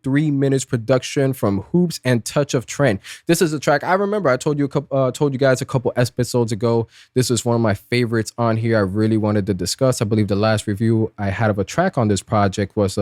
3 minutes production from Hoops and Touch of Trend. This is a track I remember I told you guys a couple episodes ago. This was one of my favorites on here. I really wanted to discuss. I believe the last review I had of a track on this project was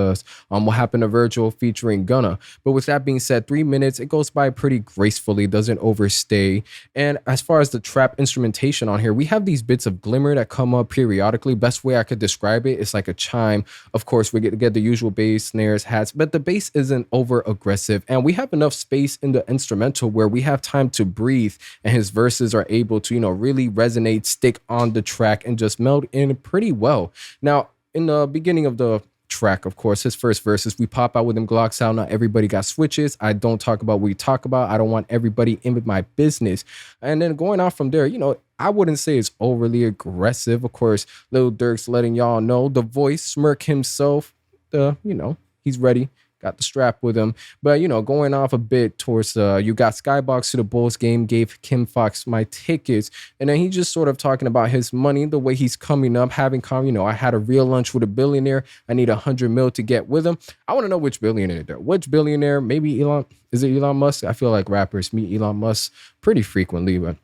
What Happened to Virgil featuring Gunna. But with that being said, 3 minutes, it goes by pretty gracefully, doesn't overstay. And as far as the trap instrumentation on here, we have these bits of glimmer that come up periodically. Best way I could describe it is like a chime. Of course, we get the usual bass, snares, hats, but the bass isn't over aggressive. And we have enough space in the instrumental where we have time to breathe, and his verses are able to, really resonate, stick on the track, and just meld in pretty well. Now, in the beginning of the track, of course, his first verses, we pop out with them Glocks out. Not everybody got switches. I don't talk about what we talk about. I don't want everybody in with my business. And then going off from there, I wouldn't say it's overly aggressive. Of course, Lil Durk's letting y'all know the voice, smirk himself, he's ready. Got the strap with him. But, going off a bit towards, you got Skybox to the Bulls game, gave Kim Fox my tickets. And then he just sort of talking about his money, the way he's coming up, having I had a real lunch with a billionaire. I need 100 mil to get with him. I want to know which billionaire there. Which billionaire? Maybe Elon. Is it Elon Musk? I feel like rappers meet Elon Musk pretty frequently, but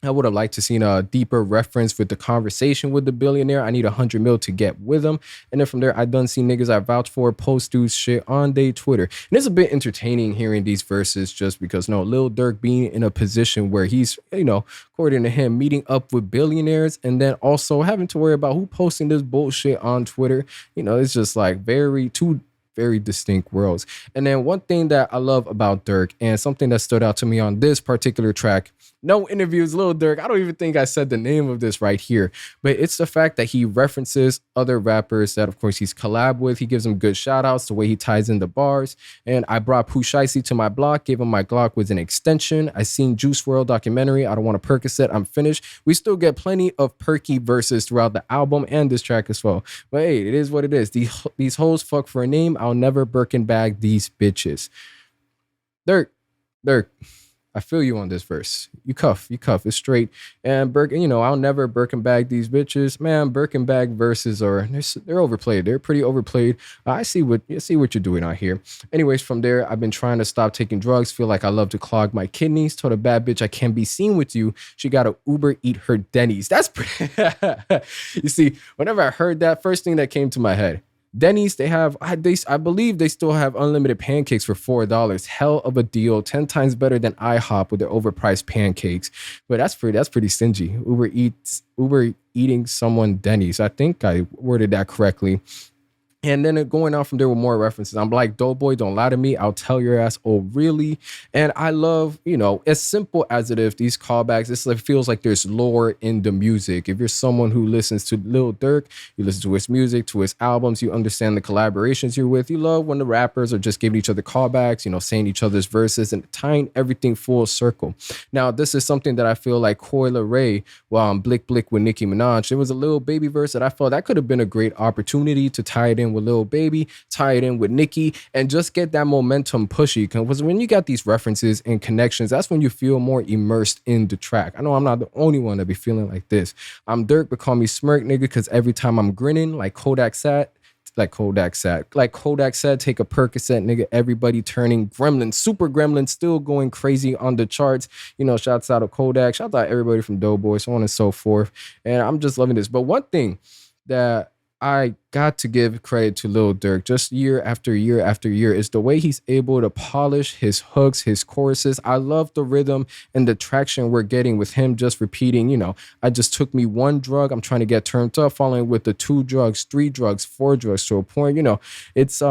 I would have liked to seen a deeper reference with the conversation with the billionaire. I need 100 mil to get with him. And then from there, I done seen niggas I vouch for post dudes shit on their Twitter. And it's a bit entertaining hearing these verses just because, Lil Durk being in a position where he's, according to him, meeting up with billionaires and then also having to worry about who posting this bullshit on Twitter. It's just like two very distinct worlds. And then one thing that I love about Durk and something that stood out to me on this particular track, no interviews, Lil Durk. I don't even think I said the name of this right here, but it's the fact that he references other rappers that, of course, he's collab with. He gives them good shout outs, the way he ties in the bars. And I brought Pooh Shiesty to my block, gave him my Glock with an extension. I seen Juice WRLD documentary. I don't want a Percocet. I'm finished. We still get plenty of perky verses throughout the album and this track as well. But hey, it is what it is. These hoes fuck for a name. I'll never Birkin bag these bitches. Durk. I feel you on this verse. You cuff. It's straight. And Birkin, I'll never Birkin bag these bitches. Man, Birkin bag verses they're overplayed. They're pretty overplayed. I see what you're doing out here. Anyways, from there, I've been trying to stop taking drugs. Feel like I love to clog my kidneys. Told a bad bitch I can't be seen with you. She got to Uber eat her Denny's. That's pretty. You see, whenever I heard that, first thing that came to my head, Denny's, I believe they still have unlimited pancakes for $4. Hell of a deal, 10 times better than IHOP with their overpriced pancakes. But that's pretty stingy. Uber eating someone Denny's. I think I worded that correctly. And then going on from there with more references. I'm like, Doughboy, don't lie to me. I'll tell your ass. Oh, really? And I love, as simple as it is, these callbacks, it feels like there's lore in the music. If you're someone who listens to Lil Durk, you listen to his music, to his albums, you understand the collaborations you're with. You love when the rappers are just giving each other callbacks, saying each other's verses and tying everything full circle. Now, this is something that I feel like Coi Leray, while on Blick Blick with Nicki Minaj, it was a Lil Baby verse that I felt that could have been a great opportunity to tie it in with Lil Baby, tie it in with Nicki, and just get that momentum pushy. Because when you got these references and connections, that's when you feel more immersed in the track. I know I'm not the only one to be feeling like this. I'm Durk, but call me Smirk, nigga, because every time I'm grinning, like Kodak said, take a Percocet, nigga, everybody turning gremlin, super gremlin, still going crazy on the charts. Shouts out to Kodak, shouts out everybody from Doughboy, so on and so forth. And I'm just loving this. But one thing that I got to give credit to Lil Durk just year after year after year is the way he's able to polish his hooks, his choruses. I love the rhythm and the traction we're getting with him just repeating, I just took me one drug. I'm trying to get turned up, following with the 2 drugs, 3 drugs, 4 drugs to a point, it's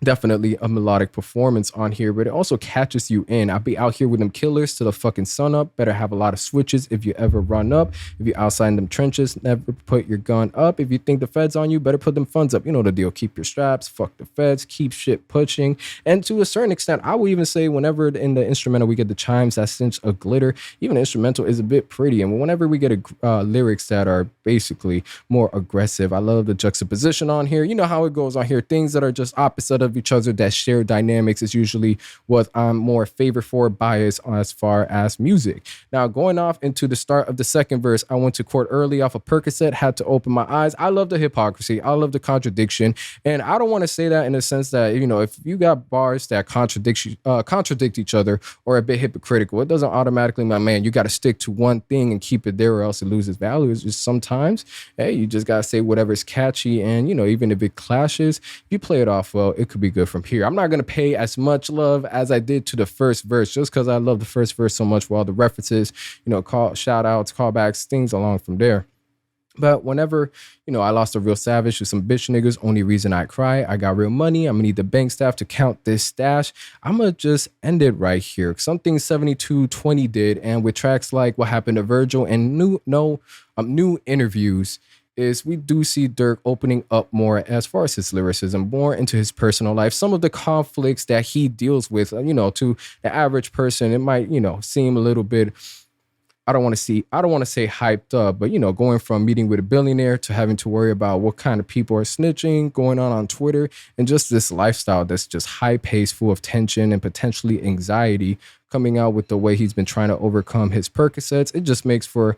definitely a melodic performance on here, but it also catches you in. I'll be out here with them killers till the fucking sun up. Better have a lot of switches if you ever run up. If you're outside in them trenches, never put your gun up. If you think the feds on you, better put them funds up. You know the deal. Keep your straps. Fuck the feds. Keep shit pushing. And to a certain extent, I will even say whenever in the instrumental we get the chimes that cinch a glitter, even the instrumental is a bit pretty. And whenever we get lyrics that are basically more aggressive, I love the juxtaposition on here. You know how it goes on here. Things that are just opposite of of each other, that shared dynamics is usually what I'm more favored for, bias as far as music. Now, going off into the start of the second verse, I went to court early off a Percocet, had to open my eyes. I love the hypocrisy. I love the contradiction. And I don't want to say that in the sense that, if you got bars that contradict each other or a bit hypocritical, it doesn't automatically mean, man, you got to stick to one thing and keep it there or else it loses value. It's just sometimes, hey, you just got to say whatever's catchy. And, even if it clashes, if you play it off well, it could be good from here. I'm not going to pay as much love as I did to the first verse just because I love the first verse so much, while the references, shout outs, callbacks, things along from there. But whenever, I lost a real savage to some bitch niggas, only reason I cry, I got real money, I'm gonna need the bank staff to count this stash. I'm gonna just end it right here. Something 7220 did, and with tracks like What Happened to Virgil and new interviews, is we do see Durk opening up more as far as his lyricism, more into his personal life. Some of the conflicts that he deals with, to the average person, it might, seem a little bit, I don't want to say hyped up, but going from meeting with a billionaire to having to worry about what kind of people are snitching going on Twitter, and just this lifestyle that's just high paced, full of tension and potentially anxiety, coming out with the way he's been trying to overcome his Percocets. It just makes for,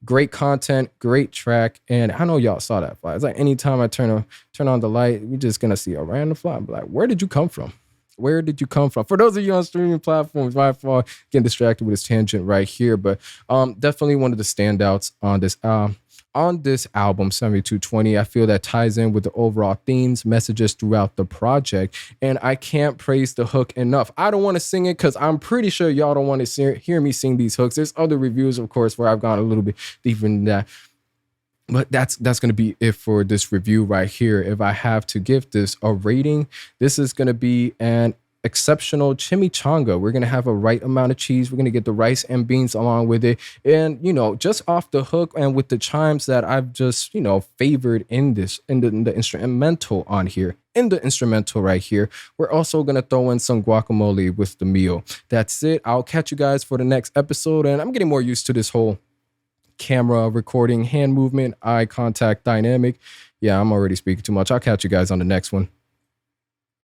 great content, great track. And I know y'all saw that fly. It's like anytime I turn on the light, we're just gonna see a random fly. I'm like, where did you come from? Where did you come from? For those of you on streaming platforms, my fault, getting distracted with this tangent right here, but definitely one of the standouts on this album, 7220. I feel that ties in with the overall themes, messages throughout the project, and I can't praise the hook enough. I don't want to sing it because I'm pretty sure y'all don't want to hear me sing these hooks. There's other reviews, of course, where I've gone a little bit deeper than that. But that's going to be it for this review right here. If I have to give this a rating, this is going to be an exceptional chimichanga. We're going to have a right amount of cheese. We're going to get the rice and beans along with it. And, just off the hook and with the chimes that I've just, favored in the instrumental on here. In the instrumental right here, we're also going to throw in some guacamole with the meal. That's it. I'll catch you guys for the next episode. And I'm getting more used to this whole camera recording, hand movement, eye contact dynamic. Yeah, I'm already speaking too much. I'll catch you guys on the next one.